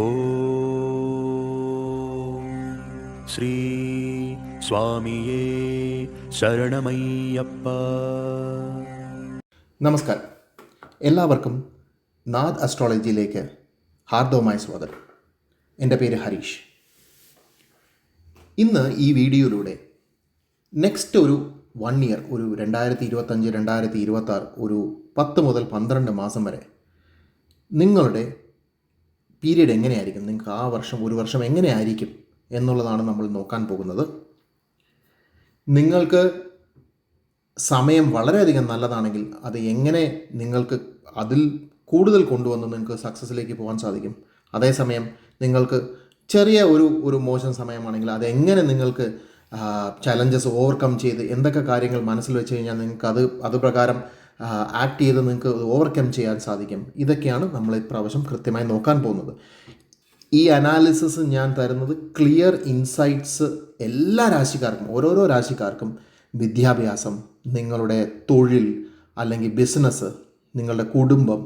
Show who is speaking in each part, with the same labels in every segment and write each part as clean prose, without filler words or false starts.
Speaker 1: ഓം ശ്രീ സ്വാമിയേ ശരണമയ്യപ്പ.
Speaker 2: നമസ്കാരം, എല്ലാവർക്കും നാദ് അസ്ട്രോളജിയിലേക്ക് ഹാർദവമായ സ്വാഗതം. എൻ്റെ പേര് ഹരീഷ്. ഇന്ന് ഈ വീഡിയോയിലൂടെ നെക്സ്റ്റ് ഒരു 1 ഇയർ, ഒരു 2025 2026, ഒരു 10 മുതൽ 12 മാസം വരെ നിങ്ങളുടെ പീരീഡ് എങ്ങനെയായിരിക്കും, നിങ്ങൾക്ക് ആ വർഷം, ഒരു വർഷം എങ്ങനെയായിരിക്കും എന്നുള്ളതാണ് നമ്മൾ നോക്കാൻ പോകുന്നത്. നിങ്ങൾക്ക് സമയം വളരെയധികം നല്ലതാണെങ്കിൽ അത് എങ്ങനെ നിങ്ങൾക്ക് അതിൽ കൂടുതൽ കൊണ്ടുവന്ന് നിങ്ങൾക്ക് സക്സസ്സിലേക്ക് പോകാൻ സാധിക്കും. അതേസമയം നിങ്ങൾക്ക് ചെറിയ ഒരു മോശം സമയമാണെങ്കിൽ അതെങ്ങനെ നിങ്ങൾക്ക് ചലഞ്ചസ് ഓവർകം ചെയ്ത് എന്തൊക്കെ കാര്യങ്ങൾ മനസ്സിൽ വെച്ച് കഴിഞ്ഞാൽ നിങ്ങൾക്ക് അത് പ്രകാരം ആക്ട് ചെയ്ത് നിങ്ങൾക്ക് ഓവർകം ചെയ്യാൻ സാധിക്കും. ഇതൊക്കെയാണ് നമ്മൾ ഇപ്രാവശ്യം കൃത്യമായി നോക്കാൻ പോകുന്നത്. ഈ അനാലിസിസ് ഞാൻ തരുന്നത് ക്ലിയർ ഇൻസൈറ്റ്സ് എല്ലാ രാശിക്കാർക്കും, ഓരോരോ രാശിക്കാർക്കും വിദ്യാഭ്യാസം, നിങ്ങളുടെ തൊഴിൽ അല്ലെങ്കിൽ ബിസിനസ്, നിങ്ങളുടെ കുടുംബം,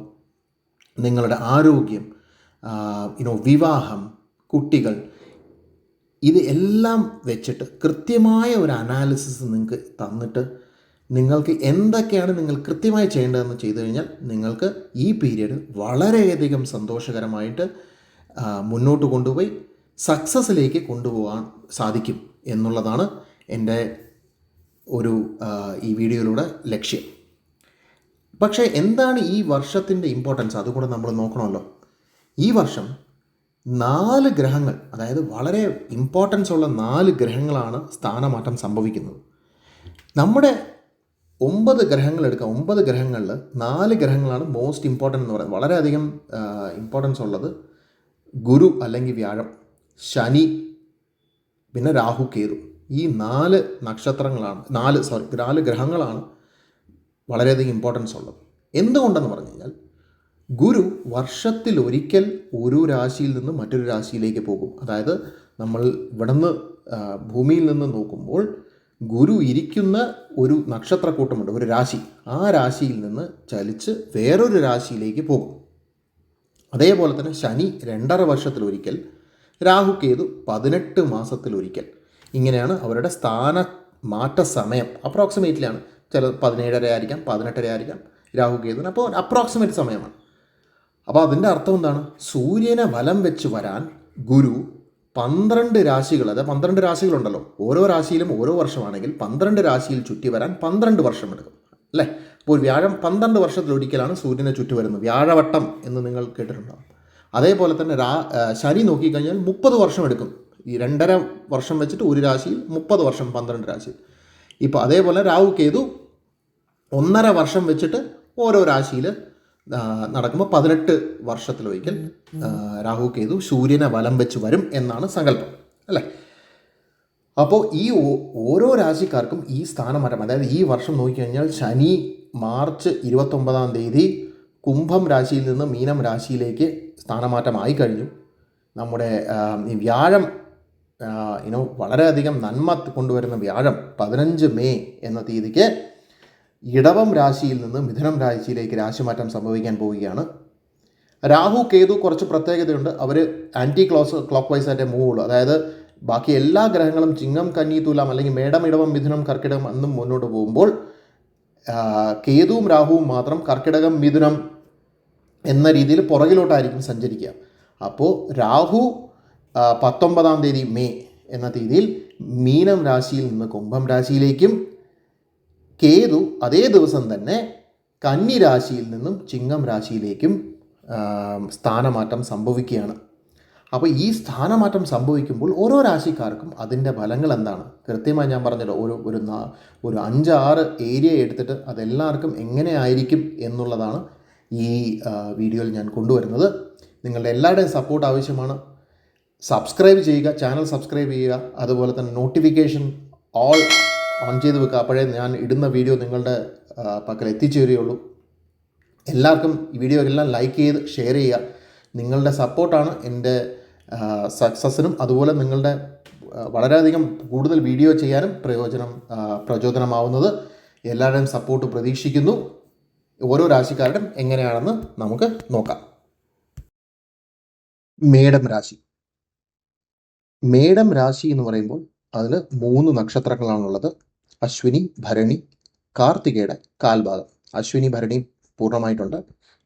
Speaker 2: നിങ്ങളുടെ ആരോഗ്യം, വിവാഹം, കുട്ടികൾ, ഇത് എല്ലാം വെച്ചിട്ട് കൃത്യമായ ഒരു അനാലിസിസ് നിങ്ങൾക്ക് തന്നിട്ട് നിങ്ങൾക്ക് എന്തൊക്കെയാണ് നിങ്ങൾ കൃത്യമായി ചെയ്യേണ്ടതെന്ന് ചെയ്തു കഴിഞ്ഞാൽ നിങ്ങൾക്ക് ഈ പീരീഡ് വളരെയധികം സന്തോഷകരമായിട്ട് മുന്നോട്ട് കൊണ്ടുപോയി സക്സസ്സിലേക്ക് കൊണ്ടുപോകാൻ സാധിക്കും എന്നുള്ളതാണ് എൻ്റെ ഈ വീഡിയോയിലൂടെ ലക്ഷ്യം. പക്ഷേ എന്താണ് ഈ വർഷത്തിൻ്റെ ഇമ്പോർട്ടൻസ്, അതുകൂടെ നമ്മൾ നോക്കണമല്ലോ. ഈ വർഷം 4 ഗ്രഹങ്ങൾ, അതായത് വളരെ ഇമ്പോർട്ടൻസ് ഉള്ള 4 ഗ്രഹങ്ങളാണ് സ്ഥാനമാറ്റം സംഭവിക്കുന്നത്. നമ്മുടെ 9 ഗ്രഹങ്ങൾ എടുക്കാം. 9 ഗ്രഹങ്ങളിൽ 4 ഗ്രഹങ്ങളാണ് മോസ്റ്റ് ഇമ്പോർട്ടൻ്റ് എന്ന് പറയുന്നത്. വളരെയധികം ഇമ്പോർട്ടൻസ് ഉള്ളത് ഗുരു അല്ലെങ്കിൽ വ്യാഴം, ശനി, പിന്നെ രാഹു, കേതു. ഈ 4 നക്ഷത്രങ്ങളാണ്, 4 ഗ്രഹങ്ങളാണ് വളരെയധികം ഇമ്പോർട്ടൻസ് ഉള്ളത്. എന്തുകൊണ്ടെന്ന് പറഞ്ഞു കഴിഞ്ഞാൽ ഗുരു വർഷത്തിലൊരിക്കൽ ഒരു രാശിയിൽ നിന്ന് മറ്റൊരു രാശിയിലേക്ക് പോകും. അതായത് നമ്മൾ ഇവിടുന്ന് ഭൂമിയിൽ നിന്ന് നോക്കുമ്പോൾ ഗുരു ഇരിക്കുന്ന ഒരു നക്ഷത്രക്കൂട്ടമുണ്ട്, ഒരു രാശി. ആ രാശിയിൽ നിന്ന് ചലിച്ച് വേറൊരു രാശിയിലേക്ക് പോകും. അതേപോലെ തന്നെ ശനി 2.5 വർഷത്തിലൊരിക്കൽ, രാഹു കേതു 18 മാസത്തിലൊരിക്കൽ. ഇങ്ങനെയാണ് അവരുടെ സ്ഥാനമാറ്റ സമയം. അപ്രോക്സിമേറ്റ്ലിയാണ്. ചില 17.5 ആയിരിക്കാം, 18.5 ആയിരിക്കാം രാഹു കേതുവിന്. അപ്പോൾ അപ്രോക്സിമേറ്റ് സമയമാണ്. അപ്പോൾ അതിൻ്റെ അർത്ഥം എന്താണ്? സൂര്യനെ വലം വെച്ച് വരാൻ ഗുരു 12 രാശികൾ, അതായത് 12 രാശികളുണ്ടല്ലോ, ഓരോ രാശിയിലും ഓരോ വർഷമാണെങ്കിൽ 12 രാശിയിൽ ചുറ്റി വരാൻ 12 വർഷം എടുക്കും, അല്ലേ? അപ്പോൾ വ്യാഴം 12 വർഷത്തിലൊരിക്കലാണ് സൂര്യനെ ചുറ്റി വരുന്നത്. വ്യാഴവട്ടം എന്ന് നിങ്ങൾ കേട്ടിട്ടുണ്ടാകും. അതേപോലെ തന്നെ ശനി നോക്കിക്കഴിഞ്ഞാൽ 30 വർഷം എടുക്കും. ഈ 2.5 വർഷം വെച്ചിട്ട് ഒരു രാശിയിൽ 30 വർഷം, 12 രാശിയിൽ. ഇപ്പോൾ അതേപോലെ രാഹു കേതു 1.5 വർഷം വെച്ചിട്ട് ഓരോ രാശിയിൽ നടക്കുമ്പോൾ 18 വർഷത്തിലൊരിക്കൽ രാഹു കേതു സൂര്യനെ വലം വെച്ച് വരും എന്നാണ് സങ്കല്പം, അല്ലേ? അപ്പോൾ ഈ ഓരോ രാശിക്കാർക്കും ഈ സ്ഥാനമാറ്റം, അതായത് ഈ വർഷം നോക്കിക്കഴിഞ്ഞാൽ ശനി മാർച്ച് 29-ാം തീയതി കുംഭം രാശിയിൽ നിന്ന് മീനം രാശിയിലേക്ക് സ്ഥാനമാറ്റമായി കഴിഞ്ഞു. നമ്മുടെ ഈ വ്യാഴം വളരെയധികം നന്മ കൊണ്ടുവരുന്ന വ്യാഴം 15 മെയ് എന്ന തീയതിക്ക് ഇടവം രാശിയിൽ നിന്ന് മിഥുനം രാശിയിലേക്ക് രാശിമാറ്റം സംഭവിക്കാൻ പോവുകയാണ്. രാഹു കേതു കുറച്ച് പ്രത്യേകതയുണ്ട്. അവർ ആൻറ്റി ക്ലോക്ക് വൈസ് ആയിട്ടേ മൂവ് ഉള്ളൂ. അതായത് ബാക്കി എല്ലാ ഗ്രഹങ്ങളും ചിങ്ങം, കന്നി, തുലാം അല്ലെങ്കിൽ മേടം, ഇടവം, മിഥുനം, കർക്കിടകം എന്നും മുന്നോട്ട് പോകുമ്പോൾ കേതുവും രാഹുവും മാത്രം കർക്കിടകം, മിഥുനം എന്ന രീതിയിൽ പുറകിലോട്ടായിരിക്കും സഞ്ചരിക്കുക. അപ്പോൾ രാഹു 19-ാം തീയതി മെയ് എന്ന തീയതിയിൽ മീനം രാശിയിൽ നിന്ന് കുംഭം രാശിയിലേക്കും, കേതു അതേ ദിവസം തന്നെ കന്നി രാശിയിൽ നിന്നും ചിങ്ങം രാശിയിലേക്കും സ്ഥാനമാറ്റം സംഭവിക്കുകയാണ്. അപ്പോൾ ഈ സ്ഥാനമാറ്റം സംഭവിക്കുമ്പോൾ ഓരോ രാശിക്കാർക്കും അതിൻ്റെ ഫലങ്ങൾ എന്താണ് കൃത്യമായി ഞാൻ പറഞ്ഞല്ലോ. ഒരു 5-6 ഏരിയ എടുത്തിട്ട് അതെല്ലാവർക്കും എങ്ങനെയായിരിക്കും എന്നുള്ളതാണ് ഈ വീഡിയോയിൽ ഞാൻ കൊണ്ടുവരുന്നത്. നിങ്ങളുടെ എല്ലാവരുടെയും സപ്പോർട്ട് ആവശ്യമാണ്. സബ്സ്ക്രൈബ് ചെയ്യുക, ചാനൽ സബ്സ്ക്രൈബ് ചെയ്യുക. അതുപോലെ തന്നെ നോട്ടിഫിക്കേഷൻ ഓൺ ചെയ്ത് വെക്കുക. അപ്പോഴേ ഞാൻ ഇടുന്ന വീഡിയോ നിങ്ങളുടെ പക്കൽ എത്തിച്ചേരുകയുള്ളൂ. എല്ലാവർക്കും ഈ വീഡിയോ എല്ലാം ലൈക്ക് ചെയ്ത് ഷെയർ ചെയ്യുക. നിങ്ങളുടെ സപ്പോർട്ടാണ് എൻ്റെ സക്സസ്സിനും അതുപോലെ നിങ്ങളുടെ വളരെയധികം കൂടുതൽ വീഡിയോ ചെയ്യാനും പ്രചോദനമാവുന്നത്. എല്ലാവരുടെയും സപ്പോർട്ട് പ്രതീക്ഷിക്കുന്നു. ഓരോ രാശിക്കാരുടെയും എങ്ങനെയാണെന്ന് നമുക്ക് നോക്കാം. മേടം രാശി. മേടം രാശി എന്ന് പറയുമ്പോൾ അതിൽ 3 നക്ഷത്രങ്ങളാണുള്ളത്. അശ്വിനി, ഭരണി, കാർത്തികയുടെ കാൽഭാഗം. അശ്വിനി, ഭരണി പൂർണ്ണമായിട്ടുണ്ട്.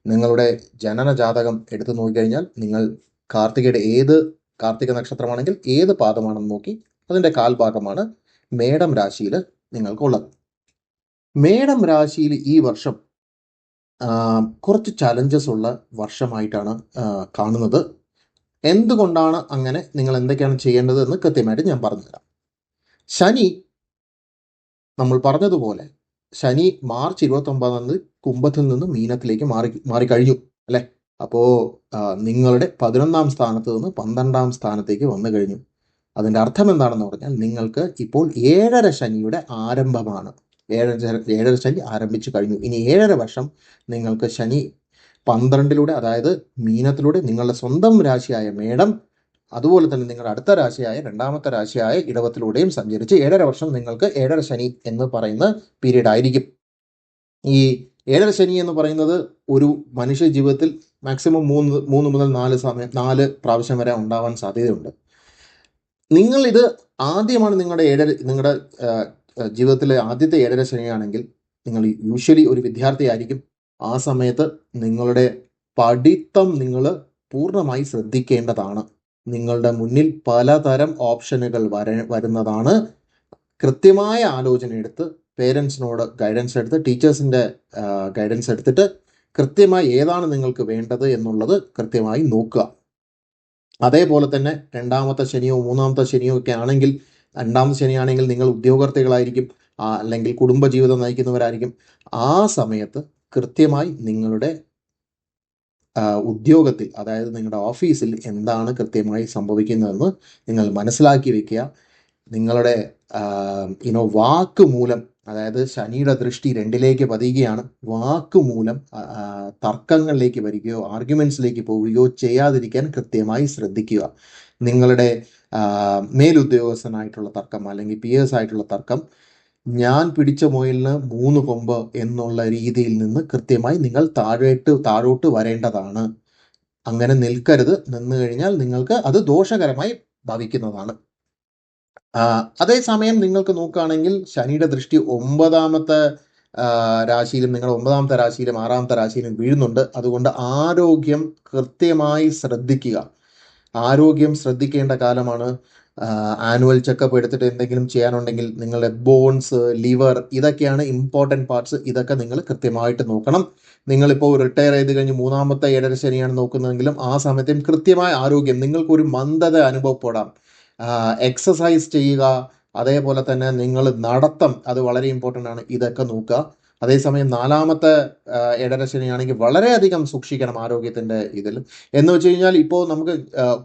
Speaker 2: നിങ്ങളുടെ ജനന ജാതകം എടുത്തു നോക്കിക്കഴിഞ്ഞാൽ നിങ്ങൾ കാർത്തിക നക്ഷത്രമാണെങ്കിൽ ഏത് പാദമാണെന്ന് നോക്കി അതിൻ്റെ കാൽഭാഗമാണ് മേടം രാശിയിൽ നിങ്ങൾക്കുള്ളത്. മേടം രാശിയിൽ ഈ വർഷം കുറച്ച് ചലഞ്ചസ് ഉള്ള വർഷമായിട്ടാണ് കാണുന്നത്. എന്തുകൊണ്ടാണ് അങ്ങനെ, നിങ്ങൾ എന്തൊക്കെയാണ് ചെയ്യേണ്ടത് എന്ന് കൃത്യമായിട്ട് ഞാൻ പറഞ്ഞുതരാം. ശനി, നമ്മൾ പറഞ്ഞതുപോലെ ശനി മാർച്ച് 29 കുംഭത്തിൽ നിന്ന് മീനത്തിലേക്ക് മാറിക്കഴിഞ്ഞു അല്ലേ. അപ്പോൾ നിങ്ങളുടെ 11ാം സ്ഥാനത്ത് നിന്ന് 12ാം സ്ഥാനത്തേക്ക് വന്നു കഴിഞ്ഞു. അതിൻ്റെ അർത്ഥം എന്താണെന്ന് പറഞ്ഞാൽ നിങ്ങൾക്ക് ഇപ്പോൾ 7.5 ശനിയുടെ ആരംഭമാണ്. 7.5 ശനി ആരംഭിച്ചു കഴിഞ്ഞു. ഇനി 7.5 വർഷം നിങ്ങൾക്ക് ശനി 12-ലൂടെ, അതായത് മീനത്തിലൂടെ നിങ്ങളുടെ സ്വന്തം രാശിയായ മേടം, അതുപോലെ തന്നെ നിങ്ങളുടെ അടുത്ത രാശിയായ 2ാമത്തെ രാശിയായ ഇടവത്തിലൂടെയും സഞ്ചരിച്ച് 7.5 വർഷം നിങ്ങൾക്ക് 7.5 ശനി എന്ന് പറയുന്ന പീരീഡ് ആയിരിക്കും. ഈ 7.5 ശനി എന്ന് പറയുന്നത് ഒരു മനുഷ്യ ജീവിതത്തിൽ മാക്സിമം 3 മുതൽ 4 പ്രാവശ്യം വരെ ഉണ്ടാവാൻ സാധ്യതയുണ്ട്. നിങ്ങൾ ഇത് ആദ്യമാണ് നിങ്ങളുടെ ജീവിതത്തിലെ ആദ്യത്തെ 7.5 ശനിയാണെങ്കിൽ നിങ്ങൾ യൂഷ്വലി ഒരു വിദ്യാർത്ഥി ആയിരിക്കും. ആ സമയത്ത് നിങ്ങളുടെ പഠിത്തം നിങ്ങൾ പൂർണ്ണമായി ശ്രദ്ധിക്കേണ്ടതാണ്. നിങ്ങളുടെ മുന്നിൽ പലതരം ഓപ്ഷനുകൾ വരുന്നതാണ്. കൃത്യമായ ആലോചന എടുത്ത് പേരൻസിനോട് ഗൈഡൻസ് എടുത്ത് ടീച്ചേഴ്സിൻ്റെ ഗൈഡൻസ് എടുത്തിട്ട് കൃത്യമായി ഏതാണ് നിങ്ങൾക്ക് വേണ്ടത് എന്നുള്ളത് കൃത്യമായി നോക്കുക. അതേപോലെ തന്നെ 2ാമത്തെ ശനിയോ 3ാമത്തെ ശനിയോ ഒക്കെ ആണെങ്കിൽ, 2ാമത്തെ ശനിയാണെങ്കിൽ നിങ്ങൾ ഉദ്യോഗാർത്ഥികളായിരിക്കും, അല്ലെങ്കിൽ കുടുംബജീവിതം നയിക്കുന്നവരായിരിക്കും. ആ സമയത്ത് കൃത്യമായി നിങ്ങളുടെ ഉദ്യോഗത്തിൽ, അതായത് നിങ്ങളുടെ ഓഫീസിൽ എന്താണ് കൃത്യമായി സംഭവിക്കുന്നതെന്ന് നിങ്ങൾ മനസ്സിലാക്കി വെക്കുക. നിങ്ങളുടെ വാക്ക് മൂലം, അതായത് ശനിയുടെ ദൃഷ്ടി 2ലേക്ക് പതിയുകയാണ്. വാക്ക് മൂലം തർക്കങ്ങളിലേക്ക് വരികയോ ആർഗ്യുമെന്റ്സിലേക്ക് പോവുകയോ ചെയ്യാതിരിക്കാൻ കൃത്യമായി ശ്രദ്ധിക്കുക. നിങ്ങളുടെ മേലുദ്യോഗസ്ഥനായിട്ടുള്ള തർക്കം അല്ലെങ്കിൽ PS ആയിട്ടുള്ള തർക്കം, ഞാൻ പിടിച്ച മുയലിന് 3 കൊമ്പ് എന്നുള്ള രീതിയിൽ നിന്ന് കൃത്യമായി നിങ്ങൾ താഴോട്ട് വരേണ്ടതാണ്. അങ്ങനെ നിൽക്കരുത്. നിന്നു കഴിഞ്ഞാൽ നിങ്ങൾക്ക് അത് ദോഷകരമായി ഭവിക്കുന്നതാണ്. അതേസമയം നിങ്ങൾക്ക് നോക്കുകയാണെങ്കിൽ ശനിയുടെ ദൃഷ്ടി 9ാമത്തെ രാശിയിലും, നിങ്ങൾ 9ാമത്തെ രാശിയിലും 6ാമത്തെ രാശിയിലും വീഴുന്നുണ്ട്. അതുകൊണ്ട് ആരോഗ്യം കൃത്യമായി ശ്രദ്ധിക്കുക. ആരോഗ്യം ശ്രദ്ധിക്കേണ്ട കാലമാണ്. ആനുവൽ ചെക്കപ്പ് എടുത്തിട്ട് എന്തെങ്കിലും ചെയ്യാനുണ്ടെങ്കിൽ നിങ്ങളുടെ ബോൺസ്, ലിവർ, ഇതൊക്കെയാണ് ഇമ്പോർട്ടൻറ്റ് പാർട്സ്. ഇതൊക്കെ നിങ്ങൾ കൃത്യമായിട്ട് നോക്കണം. നിങ്ങളിപ്പോൾ റിട്ടയർ ചെയ്ത് കഴിഞ്ഞ് 3ാമത്തെ 7.5 ശനിയാണ് നോക്കുന്നതെങ്കിലും ആ സമയത്തും കൃത്യമായ ആരോഗ്യം, നിങ്ങൾക്കൊരു മന്ദത അനുഭവപ്പെടാം. എക്സസൈസ് ചെയ്യുക, അതേപോലെ തന്നെ നിങ്ങൾ നടത്തം, അത് വളരെ ഇമ്പോർട്ടൻ്റ് ആണ്. ഇതൊക്കെ നോക്കുക. അതേസമയം 4ാമത്തെ 7.5 ശനിയാണെങ്കിൽ വളരെയധികം സൂക്ഷിക്കണം ആരോഗ്യത്തിൻ്റെ ഇതിൽ. എന്ന് വെച്ച് കഴിഞ്ഞാൽ ഇപ്പോൾ നമുക്ക്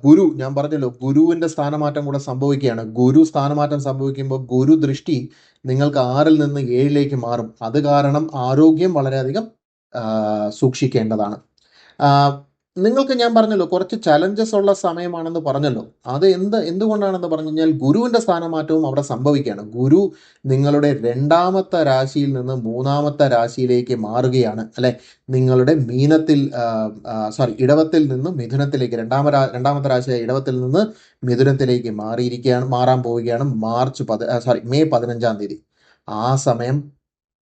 Speaker 2: ഗുരു, ഞാൻ പറഞ്ഞല്ലോ ഗുരുവിൻ്റെ സ്ഥാനമാറ്റം കൂടെ സംഭവിക്കുകയാണ്. ഗുരു സ്ഥാനമാറ്റം സംഭവിക്കുമ്പോൾ ഗുരു ദൃഷ്ടി നിങ്ങൾക്ക് 6-ൽ നിന്ന് 7-ലേക്ക് മാറും. അത് കാരണം ആരോഗ്യം വളരെയധികം സൂക്ഷിക്കേണ്ടതാണ്. നിങ്ങൾക്ക് ഞാൻ പറഞ്ഞല്ലോ കുറച്ച് ചലഞ്ചസ് ഉള്ള സമയമാണെന്ന് പറഞ്ഞല്ലോ. അത് എന്തുകൊണ്ടാണെന്ന് പറഞ്ഞു കഴിഞ്ഞാൽ ഗുരുവിൻ്റെ സ്ഥാനമാറ്റവും അവിടെ സംഭവിക്കുകയാണ്. ഗുരു നിങ്ങളുടെ 2ാമത്തെ രാശിയിൽ നിന്ന് 3ാമത്തെ രാശിയിലേക്ക് മാറുകയാണ് അല്ലെ. നിങ്ങളുടെ ഇടവത്തിൽ നിന്ന് മിഥുനത്തിലേക്ക്, 2ാമത്തെ രാശിയായ ഇടവത്തിൽ നിന്ന് മിഥുനത്തിലേക്ക് മാറാൻ പോവുകയാണ് മെയ് 15-ാം തീയതി. ആ സമയം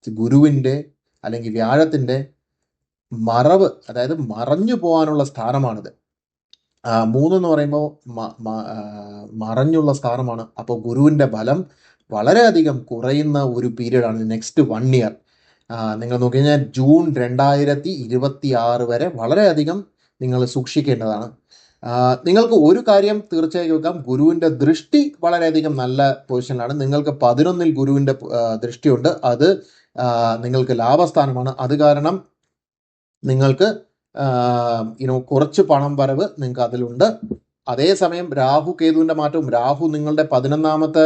Speaker 2: ഗുരുവിൻ്റെ അല്ലെങ്കിൽ വ്യാഴത്തിൻ്റെ മറവ്, അതായത് മറഞ്ഞു പോകാനുള്ള സ്ഥാനമാണിത്. 3 എന്ന് പറയുമ്പോൾ മറഞ്ഞുള്ള സ്ഥാനമാണ്. അപ്പോൾ ഗുരുവിൻ്റെ ബലം വളരെയധികം കുറയുന്ന ഒരു പീരീഡാണ് നെക്സ്റ്റ് 1 ഇയർ. നിങ്ങൾ നോക്കിക്കഴിഞ്ഞാൽ ജൂൺ 2026 വരെ വളരെയധികം നിങ്ങൾ സൂക്ഷിക്കേണ്ടതാണ്. നിങ്ങൾക്ക് ഒരു കാര്യം തീർച്ചയായും വെക്കാം, ഗുരുവിൻ്റെ ദൃഷ്ടി വളരെയധികം നല്ല പൊസിഷനിലാണ്. നിങ്ങൾക്ക് 11-ൽ ഗുരുവിൻ്റെ ദൃഷ്ടിയുണ്ട്. അത് നിങ്ങൾക്ക് ലാഭസ്ഥാനമാണ്. അത് കാരണം നിങ്ങൾക്ക് കുറച്ച് പണം വരവ് നിങ്ങൾക്ക് അതിലുണ്ട്. അതേസമയം രാഹു കേതുവിൻ്റെ മാറ്റവും, രാഹു നിങ്ങളുടെ 11ാമത്തെ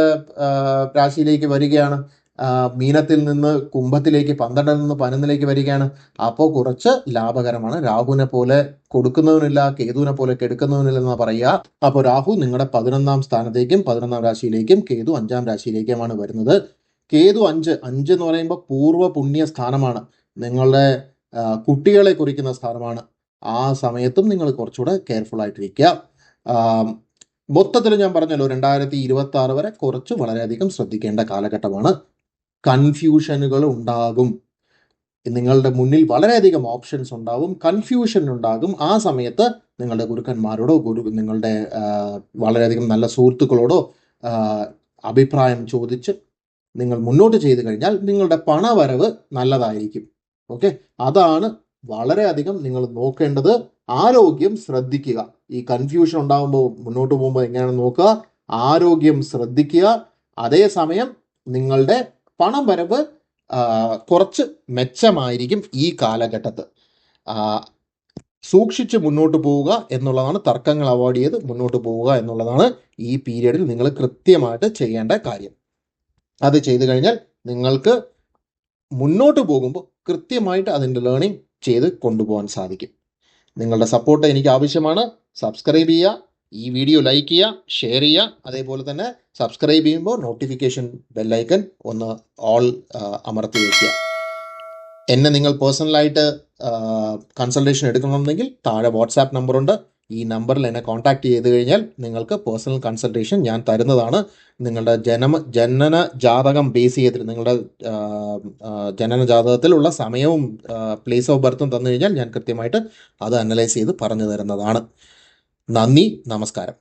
Speaker 2: രാശിയിലേക്ക് വരികയാണ്. മീനത്തിൽ നിന്ന് കുംഭത്തിലേക്ക്, 12-ൽ നിന്ന് 11-ലേക്ക് വരികയാണ്. അപ്പോൾ കുറച്ച് ലാഭകരമാണ്. രാഹുവിനെ പോലെ കൊടുക്കുന്നവനില്ല, കേതുവിനെ പോലെ കെടുക്കുന്നവനില്ല എന്ന് പറയുക. അപ്പോൾ രാഹു നിങ്ങളുടെ 11ാം സ്ഥാനത്തേക്കും 11ാം രാശിയിലേക്കും, കേതു 5ാം രാശിയിലേക്കുമാണ് വരുന്നത്. കേതു 5 എന്ന് പറയുമ്പോൾ പൂർവ്വ പുണ്യ സ്ഥാനമാണ്. നിങ്ങളുടെ കുട്ടികളെ കുറിക്കുന്ന സ്ഥാനമാണ്. ആ സമയത്തും നിങ്ങൾ കുറച്ചുകൂടെ കെയർഫുൾ ആയിട്ടിരിക്കുക. മൊത്തത്തിൽ ഞാൻ പറഞ്ഞല്ലോ 2026 വരെ കുറച്ച് വളരെയധികം ശ്രദ്ധിക്കേണ്ട കാലഘട്ടമാണ്. കൺഫ്യൂഷനുകൾ ഉണ്ടാകും, നിങ്ങളുടെ മുന്നിൽ വളരെയധികം ഓപ്ഷൻസ് ഉണ്ടാകും, കൺഫ്യൂഷൻ ഉണ്ടാകും. ആ സമയത്ത് നിങ്ങളുടെ ഗുരുക്കന്മാരോടോ നിങ്ങളുടെ വളരെയധികം നല്ല സുഹൃത്തുക്കളോടോ അഭിപ്രായം ചോദിച്ച് നിങ്ങൾ മുന്നോട്ട് ചെയ്തു കഴിഞ്ഞാൽ നിങ്ങളുടെ പണവരവ് നല്ലതായിരിക്കും. ഓക്കെ, അതാണ് വളരെയധികം നിങ്ങൾ നോക്കേണ്ടത്. ആരോഗ്യം ശ്രദ്ധിക്കുക. ഈ കൺഫ്യൂഷൻ ഉണ്ടാകുമ്പോൾ മുന്നോട്ട് പോകുമ്പോൾ എങ്ങനെയാണ് നോക്കുക, ആരോഗ്യം ശ്രദ്ധിക്കുക. അതേസമയം നിങ്ങളുടെ പണം വരവ് കുറച്ച് മെച്ചമായിരിക്കും ഈ കാലഘട്ടത്ത്. സൂക്ഷിച്ച് മുന്നോട്ട് പോവുക എന്നുള്ളതാണ്, തർക്കങ്ങൾ അവോയ്ഡ് ചെയ്ത് മുന്നോട്ട് പോവുക എന്നുള്ളതാണ് ഈ പീരീഡിൽ നിങ്ങൾ കൃത്യമായിട്ട് ചെയ്യേണ്ട കാര്യം. അത് ചെയ്തു കഴിഞ്ഞാൽ നിങ്ങൾക്ക് മുന്നോട്ട് പോകുമ്പോൾ കൃത്യമായിട്ട് അതിൻ്റെ ലേണിംഗ് ചെയ്ത് കൊണ്ടുപോകാൻ സാധിക്കും. നിങ്ങളുടെ സപ്പോർട്ട് എനിക്ക് ആവശ്യമാണ്. സബ്സ്ക്രൈബ് ചെയ്യുക, ഈ വീഡിയോ ലൈക്ക് ചെയ്യുക, ഷെയർ ചെയ്യുക. അതേപോലെ തന്നെ സബ്സ്ക്രൈബ് ചെയ്യുമ്പോൾ നോട്ടിഫിക്കേഷൻ ബെല്ലൈക്കൺ ഒന്ന് ഓൾ അമർത്തി വയ്ക്കുക. എന്നെ നിങ്ങൾ പേഴ്സണലായിട്ട് കൺസൾട്ടേഷൻ എടുക്കണമെന്നെങ്കിൽ താഴെ വാട്സാപ്പ് നമ്പറുണ്ട്. ഈ നമ്പറിൽ എന്നെ കോൺടാക്ട് ചെയ്ത് കഴിഞ്ഞാൽ നിങ്ങൾക്ക് പേഴ്സണൽ കൺസൾട്ടേഷൻ ഞാൻ തരുന്നതാണ്. നിങ്ങളുടെ ജനന ജാതകം ബേസ് ചെയ്തിട്ട് നിങ്ങളുടെ ജനന ജാതകത്തിലുള്ള സമയവും പ്ലേസ് ഓഫ് ബർത്തും തന്നു കഴിഞ്ഞാൽ ഞാൻ കൃത്യമായിട്ട് അത് അനലൈസ് ചെയ്ത് പറഞ്ഞു തരുന്നതാണ്. നന്ദി, നമസ്കാരം.